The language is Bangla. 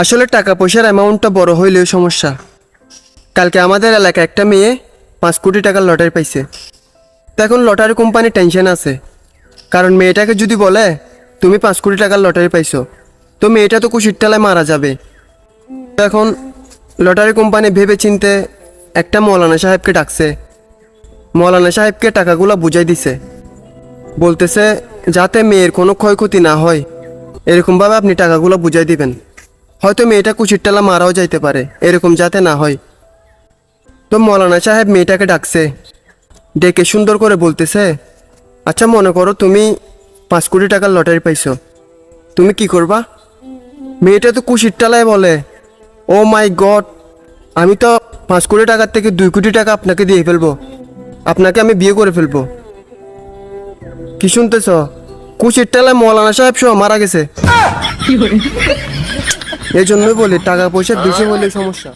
আসলে টাকা পয়সার অ্যামাউন্টটা বড় হইলেও সমস্যা। কালকে আমাদের এলাকায় একটা মেয়ে 5 কোটি টাকার লটারি পাইছে। তো এখন লটারি কোম্পানি টেনশন আছে, কারণ মেয়েটাকে যদি বলে তুমি 5 কোটি টাকার লটারি পাইছো, তো মেয়েটা তো খুশির ঠেলায় মারা যাবে। তো এখন লটারি কোম্পানি ভেবে চিনতে একটা মৌলানা সাহেবকে ডাকছে। মৌলানা সাহেবকে টাকাগুলো বুঝাই দিছে, বলতেছে যাতে মেয়ের কোনো ক্ষয়ক্ষতি না হয় এরকমভাবে আপনি টাকাগুলো বুঝাই দিবেন। হয়তো মেয়েটা কুচির টেলা মারাও যাইতে পারে, এরকম যাতে না হয়। তো মৌলানা সাহেব মেয়েটাকে ডাকছে, ডেকে সুন্দর করে বলতেছে, আচ্ছা মনে করো তুমি 5 কোটি টাকার লটারি পাইছো, তুমি কি করবা? মেয়েটা তো কুচির টেলায় বলে, ও মাই গড, আমি তো 5 কোটি টাকার থেকে 2 কোটি টাকা আপনাকে দিয়ে ফেলবো, আপনাকে আমি বিয়ে করে ফেলবো। কি শুনতেছ? কুচির টেলায় মৌলানা সাহেব সহ মারা গেছে। এই জন্যই বলি টাকা পয়সা বেশি হলে সমস্যা।